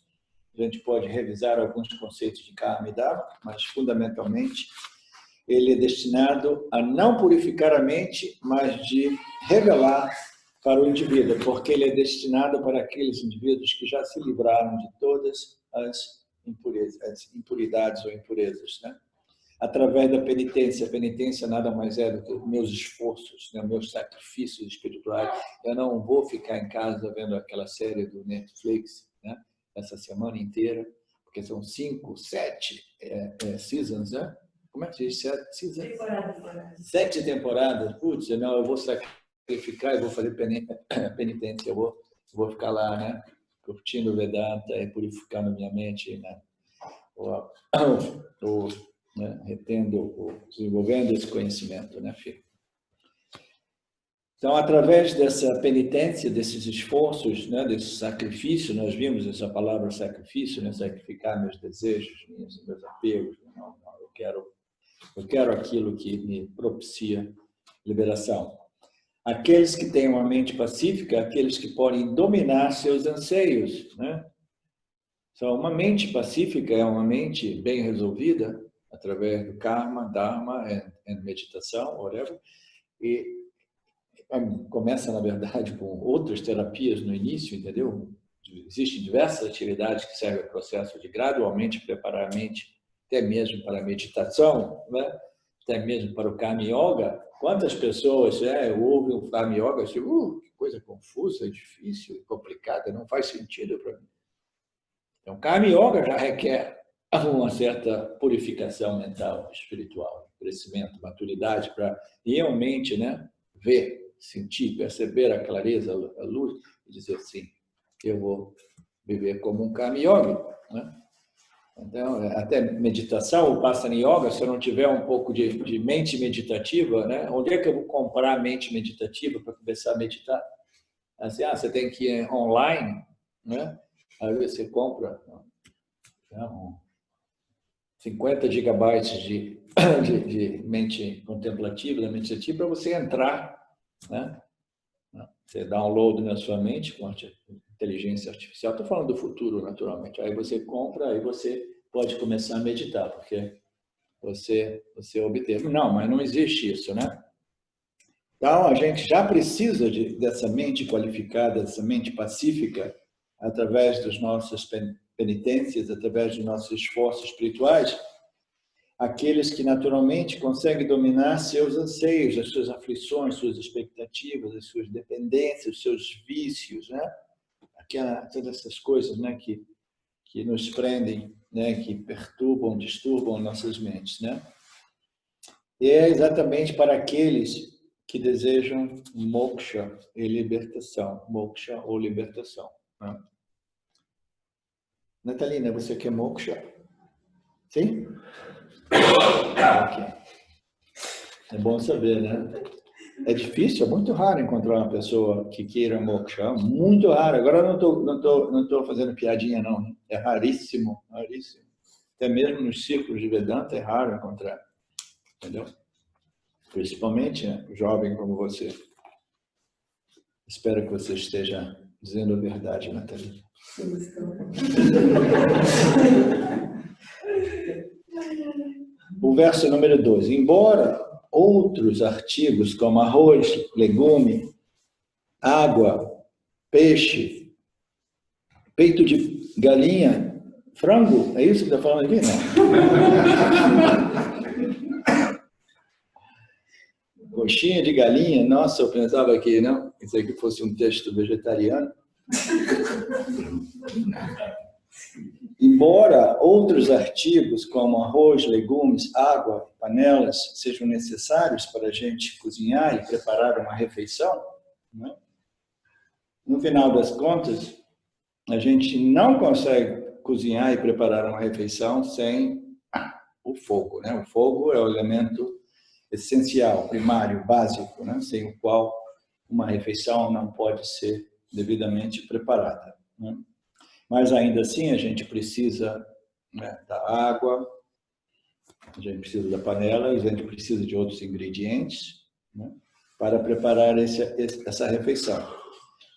a gente pode revisar alguns conceitos de karma e dharma, mas fundamentalmente ele é destinado a não purificar a mente, mas de revelar para o indivíduo, porque ele é destinado para aqueles indivíduos que já se livraram de todas as impuridades ou impurezas, né? Através da penitência. A penitência nada mais é do que meus esforços, né? Meus sacrifícios espirituais. Eu não vou ficar em casa vendo aquela série do Netflix, né, essa semana inteira, porque são 5, 7 seasons, né? Como é que se diz? 7 seasons? 7 temporadas. Putz, não, eu vou sacrificar, eu vou fazer penitência, eu vou ficar lá, né, curtindo o Vedanta e purificando minha mente, né, né, desenvolvendo esse conhecimento, né, filho? Então, através dessa penitência, desses esforços, né, desse sacrifício, nós vimos essa palavra sacrifício, né, sacrificar meus desejos, meus apegos. Não, eu quero aquilo que me propicia liberação. Aqueles que têm uma mente pacífica, aqueles que podem dominar seus anseios, né? Então, uma mente pacífica é uma mente bem resolvida, através do karma, dharma, e meditação, whatever. E começa, na verdade, com outras terapias no início, entendeu? Existem diversas atividades que servem ao processo de gradualmente preparar a mente, até mesmo para a meditação, né? Até mesmo para o Karma Yoga. Quantas pessoas ouvem o Karma Yoga e dizem, que coisa confusa, difícil, complicada, não faz sentido para mim. Então, Karma Yoga já requer uma certa purificação mental, espiritual, crescimento, maturidade, para realmente, né, ver, sentir, perceber a clareza, a luz, e dizer assim, eu vou viver como um Karma Yogi, né? Então, até meditação, o Vipassana Yoga, se eu não tiver um pouco de mente meditativa, né? Onde é que eu vou comprar mente meditativa para começar a meditar? Assim, você tem que ir online, né? Aí você compra 50 gigabytes de mente contemplativa, da meditativa, para você entrar, né? Você download na sua mente com inteligência artificial. Estou falando do futuro, naturalmente. Aí você compra, aí você pode começar a meditar, porque você obteve. Não, mas não existe isso, né? Então, a gente já precisa dessa mente qualificada, dessa mente pacífica, através das nossas penitências, através dos nossos esforços espirituais, aqueles que naturalmente conseguem dominar seus anseios, as suas aflições, suas expectativas, as suas dependências, os seus vícios, né? Todas essas coisas, né, que nos prendem, né, que perturbam, disturbam nossas mentes, né? E é exatamente para aqueles que desejam moksha e libertação, moksha ou libertação, né? Natalina, você quer moksha? Sim? Ok. É bom saber, né? É difícil, é muito raro encontrar uma pessoa que queira moksha, muito raro. Agora eu não tô fazendo piadinha, não. É raríssimo, raríssimo. Até mesmo nos círculos de Vedanta é raro encontrar, entendeu? Principalmente jovem como você. Espero que você esteja dizendo a verdade, Nathalie. O verso número 2. Embora outros artigos como arroz, legume, água, peixe, peito de galinha, frango, é isso que está falando aqui? Não. Coxinha de galinha, nossa, eu pensava que não, isso aqui fosse um texto vegetariano. Embora outros artigos como arroz, legumes, água, panelas sejam necessários para a gente cozinhar e preparar uma refeição, né? No final das contas, a gente não consegue cozinhar e preparar uma refeição sem o fogo, né? O fogo é o elemento essencial, primário, básico, né? Sem o qual uma refeição não pode ser devidamente preparada, né? Mas ainda assim a gente precisa, né, da água, a gente precisa da panela e a gente precisa de outros ingredientes, né, para preparar essa refeição.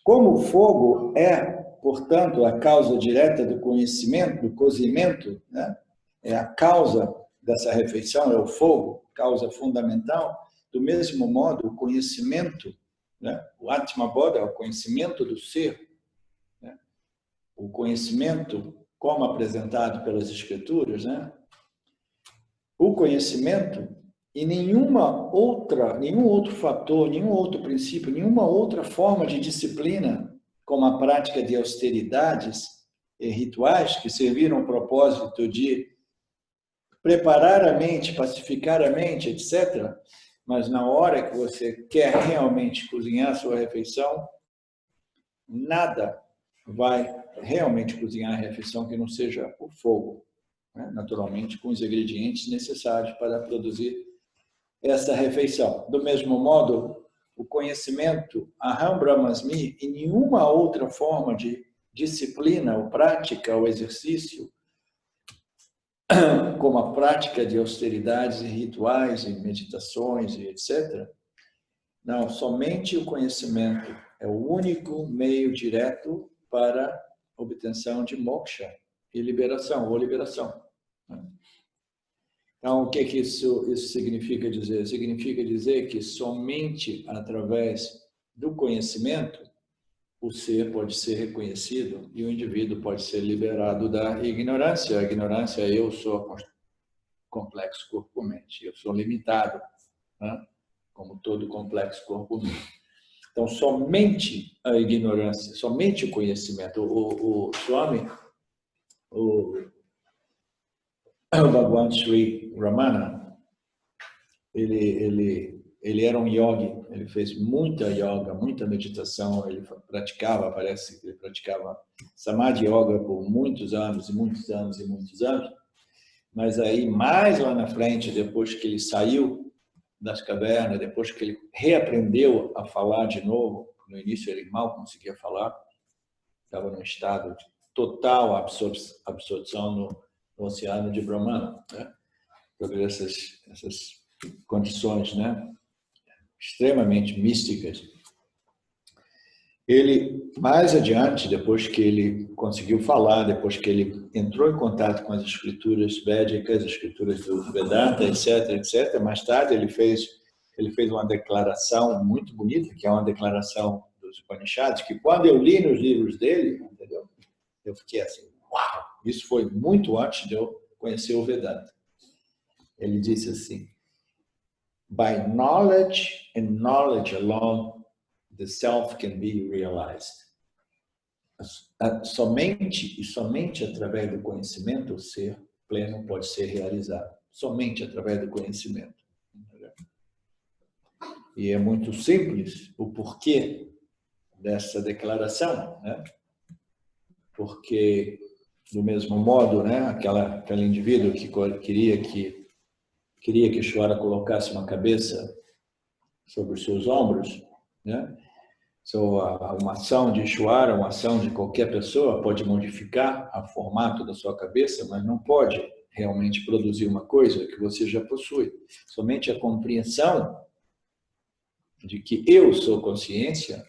Como o fogo é, portanto, a causa direta do conhecimento, do cozimento, né, é a causa dessa refeição, é o fogo, causa fundamental, do mesmo modo o conhecimento, né, o Atma Bodha é o conhecimento do ser, o conhecimento, como apresentado pelas Escrituras, né? O conhecimento e nenhum outro fator, nenhum outro princípio, nenhuma outra forma de disciplina, como a prática de austeridades e rituais que serviram ao propósito de preparar a mente, pacificar a mente, etc. Mas na hora que você quer realmente cozinhar a sua refeição, nada vai realmente cozinhar a refeição que não seja o fogo, né? Naturalmente com os ingredientes necessários para produzir essa refeição. Do mesmo modo, o conhecimento, Aham Brahmasmi, e nenhuma outra forma de disciplina ou prática ou exercício, como a prática de austeridades e rituais e meditações e etc. Não, somente o conhecimento é o único meio direto para obtenção de moksha e liberação, ou liberação. Então, o que isso significa dizer? Significa dizer que somente através do conhecimento o ser pode ser reconhecido e o indivíduo pode ser liberado da ignorância. A ignorância é eu sou complexo corpo-mente, eu sou limitado, né? Como todo complexo corpo-mente. Então, somente a ignorância, somente o conhecimento. O Swami, o Bhagwan Sri Ramana, ele era um yogi, ele fez muita yoga, muita meditação, ele praticava, parece que ele praticava Samadhi Yoga por muitos anos e muitos anos e muitos anos, mas aí, mais lá na frente, depois que ele saiu das cavernas, depois que ele reaprendeu a falar de novo, no início ele mal conseguia falar, estava num estado de total absorção no oceano de Brahmana, né? Sobre essas condições, né, extremamente místicas. Ele, mais adiante, depois que ele conseguiu falar, depois que ele entrou em contato com as escrituras védicas, as escrituras do Vedanta, etc., etc., mais tarde ele fez uma declaração muito bonita, que é uma declaração dos Upanishads, que quando eu li nos livros dele, entendeu? Eu fiquei assim, uau! Isso foi muito antes de eu conhecer o Vedanta. Ele disse assim: by knowledge and knowledge alone, the self can be realized. Somente através do conhecimento o ser pleno pode ser realizado. Somente através do conhecimento. E é muito simples o porquê dessa declaração, né? Porque, do mesmo modo, né, aquele indivíduo que queria que Shvara colocasse uma cabeça sobre os seus ombros, né? Uma ação de Ishvara, uma ação de qualquer pessoa pode modificar o formato da sua cabeça, mas não pode realmente produzir uma coisa que você já possui. Somente a compreensão de que eu sou consciência,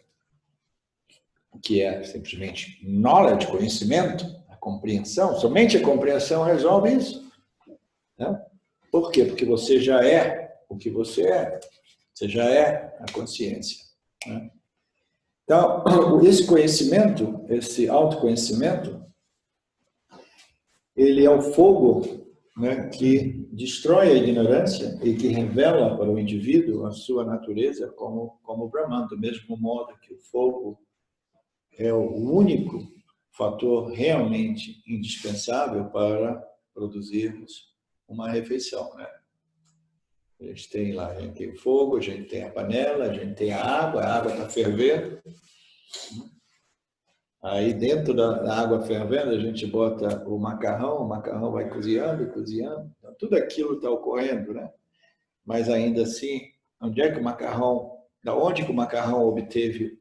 que é simplesmente knowledge, conhecimento, a compreensão, somente a compreensão resolve isso. Né? Por quê? Porque você já é o que você é. Você já é a consciência. Né? Então, esse conhecimento, esse autoconhecimento, ele é o fogo, né, que destrói a ignorância e que revela para o indivíduo a sua natureza como Brahman, do mesmo modo que o fogo é o único fator realmente indispensável para produzirmos uma refeição, né? A gente tem lá, a gente tem o fogo, a gente tem a panela, a gente tem a água está fervendo. Aí dentro da água fervendo a gente bota o macarrão vai cozinhando, cozinhando. Então, tudo aquilo está ocorrendo, né? Mas ainda assim, da onde que o macarrão obteve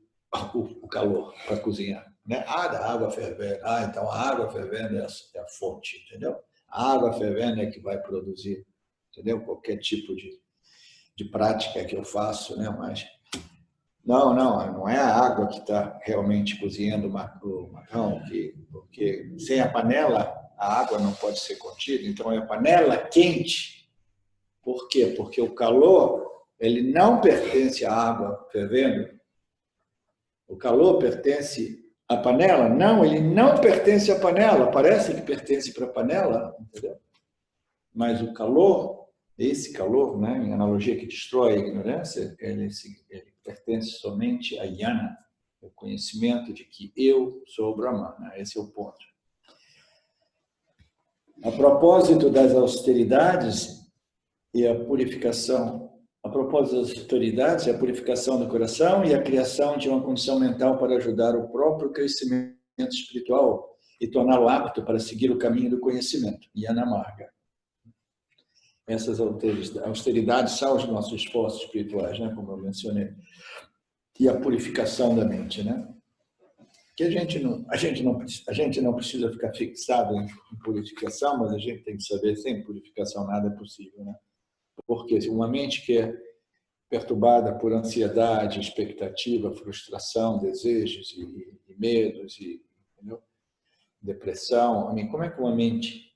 o calor para cozinhar? Né? Da água fervendo. Então a água fervendo é a fonte, entendeu? A água fervendo é que vai produzir, entendeu? Qualquer tipo de prática que eu faço, né? Mas não é a água que está realmente cozinhando o macarrão, porque sem a panela a água não pode ser contida. Então é a panela quente. Por quê? Porque o calor ele não pertence à água fervendo. O calor pertence à panela? Não, ele não pertence à panela. Parece que pertence para a panela, entendeu? Mas o calor, esse calor, né, em analogia que destrói a ignorância, ele pertence somente a Jnana, o conhecimento de que eu sou o Brahman. Esse é o ponto. A propósito das austeridades e a purificação, a propósito das autoridades, a purificação do coração e a criação de uma condição mental para ajudar o próprio crescimento espiritual e torná-lo apto para seguir o caminho do conhecimento, Jnana Marga. Essas austeridades são os nossos esforços espirituais, né, como eu mencionei, e a purificação da mente, né? Que a gente não precisa ficar fixado em purificação, mas a gente tem que saber sem purificação nada é possível, né? Porque uma mente que é perturbada por ansiedade, expectativa, frustração, desejos e medos, entendeu? Depressão, como é que uma mente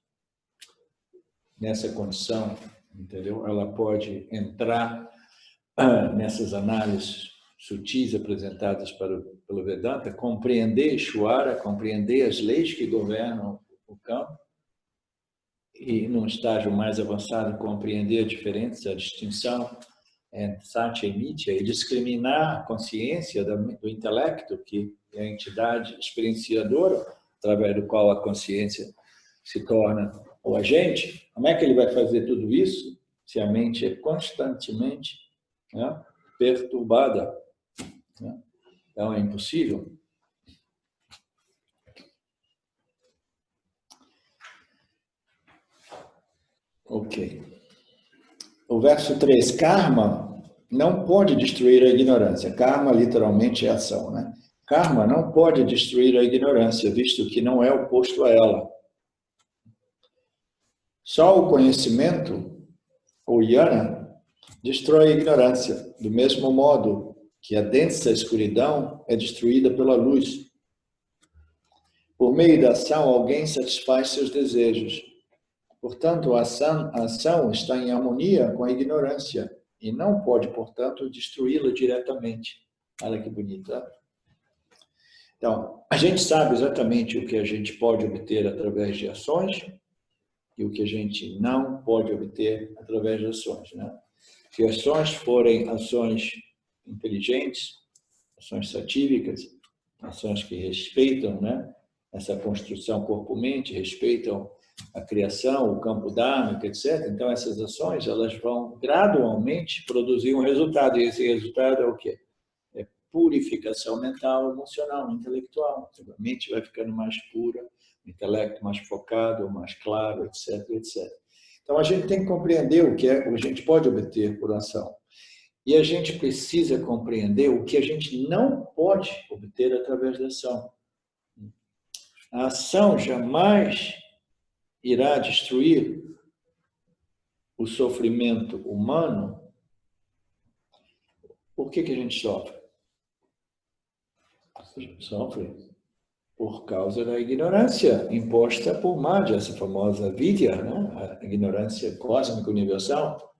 nessa condição, entendeu? Ela pode entrar nessas análises sutis apresentadas pelo Vedanta, compreender Ishvara, compreender as leis que governam o campo, e, num estágio mais avançado, compreender a diferença, a distinção entre Satya e Mithya, e discriminar a consciência do intelecto, que é a entidade experienciadora, através do qual a consciência se torna o agente. Como é que ele vai fazer tudo isso se a mente é constantemente, né, perturbada? Né? Então, é impossível. Ok. O verso 3, karma não pode destruir a ignorância. Karma, literalmente, é ação, né? Karma não pode destruir a ignorância, visto que não é oposto a ela. Só o conhecimento, ou jnana, destrói a ignorância, do mesmo modo que a densa escuridão é destruída pela luz. Por meio da ação, alguém satisfaz seus desejos. Portanto, a ação está em harmonia com a ignorância e não pode, portanto, destruí-la diretamente. Olha que bonito, né? Então, a gente sabe exatamente o que a gente pode obter através de ações e o que a gente não pode obter através de ações, né? Se ações forem ações inteligentes, ações satívicas, ações que respeitam, né, essa construção corpo-mente, respeitam a criação, o campo dharmica, etc. Então, essas ações elas vão gradualmente produzir um resultado. E esse resultado é o quê? É purificação mental, emocional, intelectual. A mente vai ficando mais pura, o intelecto mais focado, mais claro, etc, etc. Então, a gente tem que compreender o que a gente pode obter por ação. E a gente precisa compreender o que a gente não pode obter através da ação. A ação jamais irá destruir o sofrimento humano. Por que a gente sofre? A gente sofre por causa da ignorância imposta por Madhya, essa famosa vidya, né? A ignorância cósmica universal.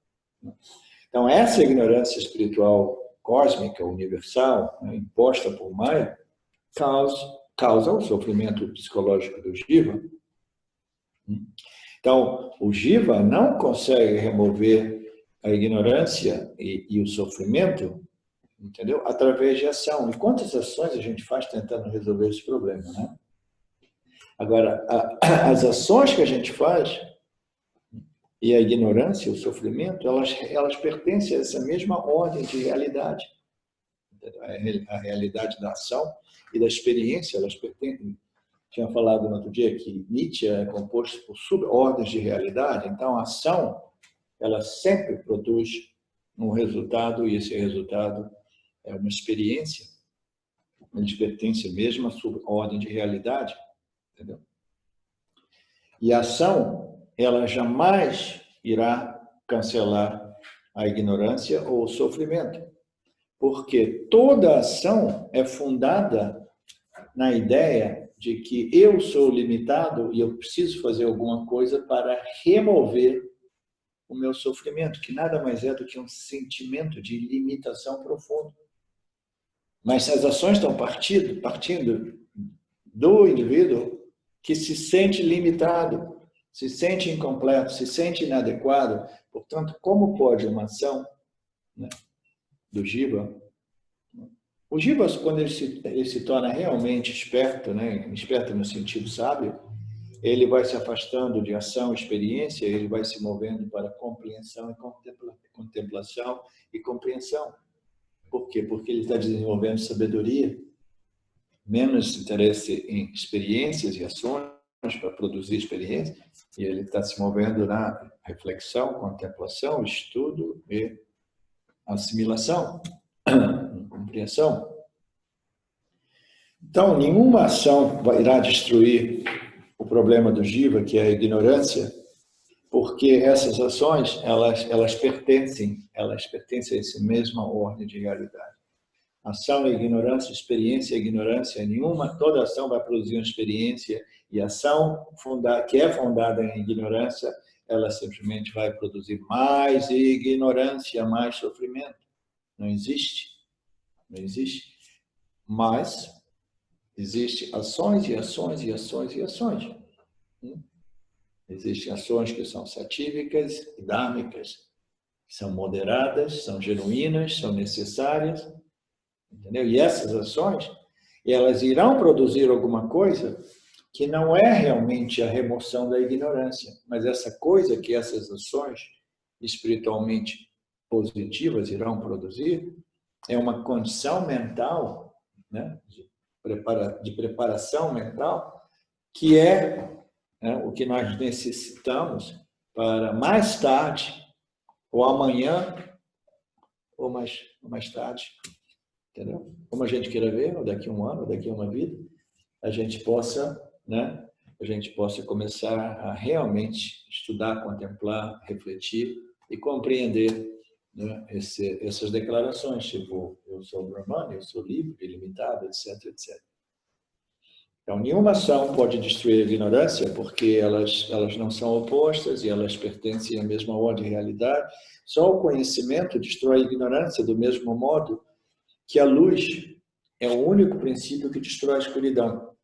Então, essa ignorância espiritual cósmica universal, né, imposta por Maya, causa o sofrimento psicológico do Jiva. Então, o Jiva não consegue remover a ignorância e o sofrimento, entendeu? Através de ação. E quantas ações a gente faz tentando resolver esse problema, né? Agora, as ações que a gente faz e a ignorância, o sofrimento, elas pertencem a essa mesma ordem de realidade. A realidade da ação e da experiência, elas pertencem. Tinha falado no outro dia que Nietzsche é composto por subordens de realidade, então a ação, ela sempre produz um resultado, e esse resultado é uma experiência. Eles pertencem mesmo à subordem de realidade, entendeu? E a ação, ela jamais irá cancelar a ignorância ou o sofrimento, porque toda ação é fundada na ideia de que eu sou limitado e eu preciso fazer alguma coisa para remover o meu sofrimento, que nada mais é do que um sentimento de limitação profundo. Mas as ações estão partindo do indivíduo que se sente limitado, se sente incompleto, se sente inadequado. Portanto, como pode uma ação, né, do Jiva? O Jiva, quando ele se torna realmente esperto, né, esperto no sentido sábio, ele vai se afastando de ação e experiência, ele vai se movendo para compreensão e contemplação e compreensão. Por quê? Porque ele está desenvolvendo sabedoria, menos interesse em experiências e ações para produzir experiências, e ele está se movendo na reflexão, contemplação, estudo e assimilação, compreensão. Então, nenhuma ação irá destruir o problema do Jiva, que é a ignorância, porque essas ações, elas pertencem a essa mesma ordem de realidade. Ação é ignorância, experiência é ignorância. Toda ação vai produzir uma experiência, e a ação que é fundada em ignorância, ela simplesmente vai produzir mais ignorância, mais sofrimento. Não existe. Não existe. Mas existem ações e ações e ações e ações. Existem ações que são satívicas e dharmicas, que são moderadas, são genuínas, são necessárias. Entendeu? E essas ações, elas irão produzir alguma coisa que não é realmente a remoção da ignorância, mas essa coisa que essas ações espiritualmente positivas irão produzir é uma condição mental, né, de preparação mental, que é, né, o que nós necessitamos para mais tarde, ou amanhã, ou mais tarde, entendeu? Como a gente queira ver, ou daqui a um ano, ou daqui a uma vida, a gente possa começar a realmente estudar, contemplar, refletir e compreender, né, essas declarações, tipo, eu sou Brahman, eu sou livre, ilimitado, etc, etc. Então, nenhuma ação pode destruir a ignorância, porque elas não são opostas e elas pertencem à mesma ordem de realidade. Só o conhecimento destrói a ignorância, do mesmo modo que a luz é o único princípio que destrói a escuridão.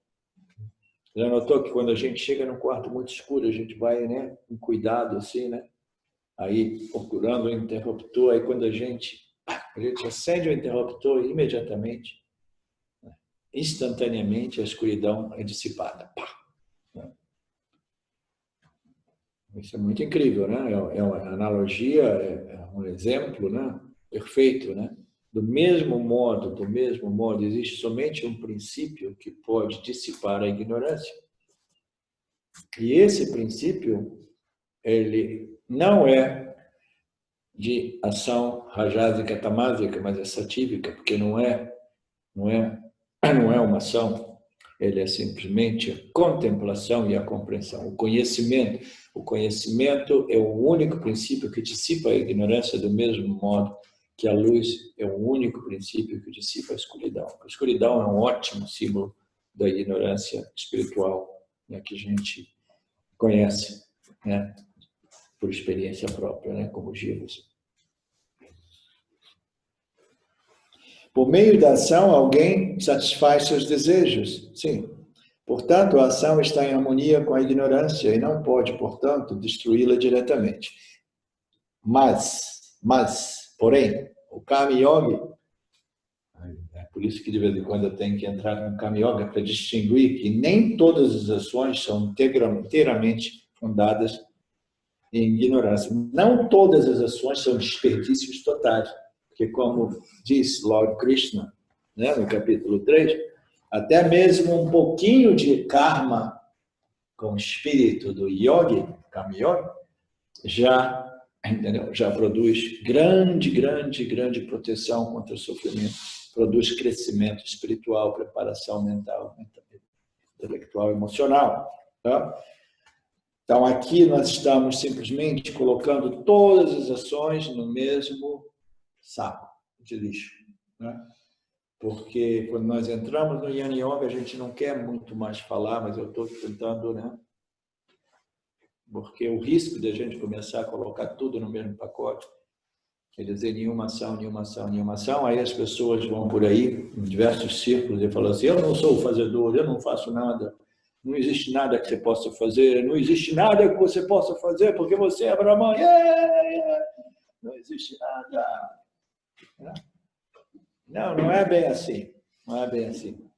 Já notou que quando a gente chega num quarto muito escuro, a gente vai, né, com cuidado assim, né? Aí procurando o interruptor, aí quando a gente acende o interruptor, imediatamente, instantaneamente, a escuridão é dissipada. Isso é muito incrível, né? É uma analogia, é um exemplo, né, perfeito, né? Do mesmo modo, existe somente um princípio que pode dissipar a ignorância. E esse princípio, ele não é de ação rajásica, tamásica, mas é satívica, porque não é uma ação, ele é simplesmente a contemplação e a compreensão, o conhecimento. O conhecimento é o único princípio que dissipa a ignorância, do mesmo modo que a luz é o único princípio que dissipa a escuridão. A escuridão é um ótimo símbolo da ignorância espiritual, né, que a gente conhece, né, por experiência própria, né, como Jivas. Por meio da ação, alguém satisfaz seus desejos. Sim. Portanto, a ação está em harmonia com a ignorância e não pode, portanto, destruí-la diretamente. Porém, o Karma Yoga, é por isso que de vez em quando eu tenho que entrar no Karma Yoga para distinguir que nem todas as ações são inteiramente fundadas em ignorância. Não todas as ações são desperdícios totais. Porque, como diz Lord Krishna, né, no capítulo 3, até mesmo um pouquinho de karma com o espírito do yogi, Karma Yoga, já produz grande proteção contra o sofrimento, produz crescimento espiritual, preparação mental, intelectual, emocional. Tá? Então, aqui nós estamos simplesmente colocando todas as ações no mesmo saco de lixo, né? Porque quando nós entramos no Jnana Yoga, a gente não quer muito mais falar, mas eu estou tentando, né? Porque o risco de a gente começar a colocar tudo no mesmo pacote, quer dizer, nenhuma ação, aí as pessoas vão por aí, em diversos círculos, e falam assim, eu não sou fazedor, eu não faço nada, não existe nada que você possa fazer, não existe nada que você possa fazer, porque você é Brahman, não existe nada. Não é bem assim. Não é bem assim.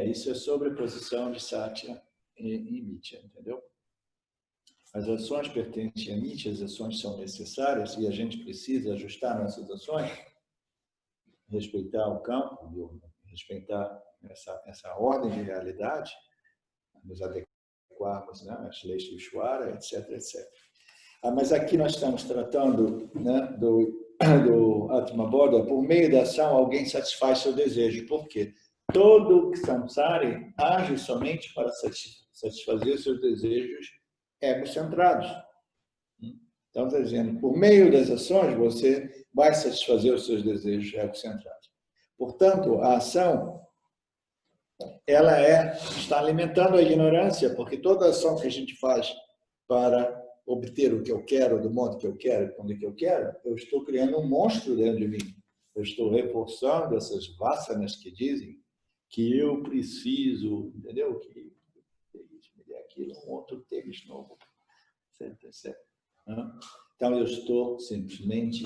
Isso é sobreposição de Satya e Mithya, entendeu? As ações pertencem a Mithya, as ações são necessárias e a gente precisa ajustar nossas ações, respeitar o campo, respeitar essa ordem de realidade, nos adequarmos, né, às leis do Ishvara, etc, etc. Mas aqui nós estamos tratando, né, do Atma Bodha, por meio da ação alguém satisfaz seu desejo. Por quê? Todo samsari age somente para satisfazer seus desejos egocentrados. Então, está dizendo, por meio das ações você vai satisfazer os seus desejos egocentrados. Portanto, a ação ela está alimentando a ignorância, porque toda ação que a gente faz para obter o que eu quero, do modo que eu quero, quando que eu quero, eu estou criando um monstro dentro de mim. Eu estou reforçando essas vasanas que dizem que eu preciso, entendeu? Que aquilo, um outro tênis novo, etc. Então, eu estou simplesmente,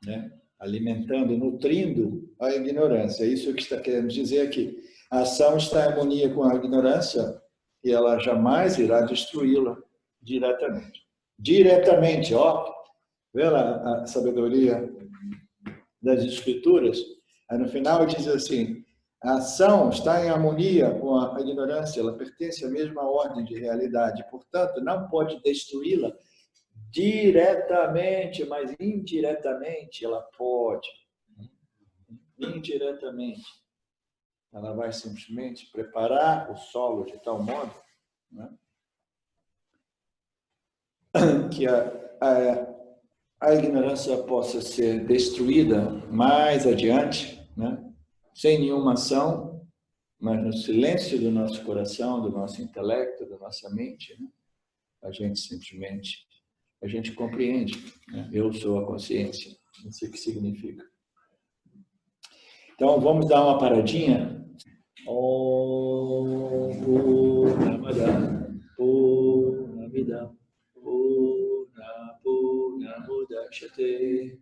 né, alimentando, nutrindo a ignorância. É isso que está querendo dizer aqui. A ação está em harmonia com a ignorância e ela jamais irá destruí-la diretamente. Diretamente, ó, vê lá a sabedoria das escrituras. Aí no final diz assim, a ação está em harmonia com a ignorância, ela pertence à mesma ordem de realidade, portanto, não pode destruí-la diretamente, mas indiretamente ela pode. Indiretamente. Ela vai simplesmente preparar o solo de tal modo, né, que a ignorância possa ser destruída mais adiante, né, sem nenhuma ação, mas no silêncio do nosso coração, do nosso intelecto, da nossa mente, né, a gente simplesmente, a gente compreende, né, eu sou a consciência, não sei o que significa. Então, vamos dar uma paradinha. Om Purnamada Purnamidam Purnamudachyate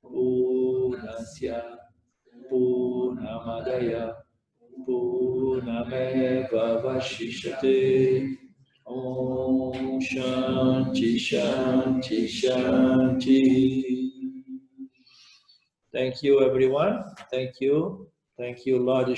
Purnasya Purnamadaya Purnameva Vashishyate Om Shanti Shanti Shanti. Thank you, everyone. Thank you. Thank you, Lord.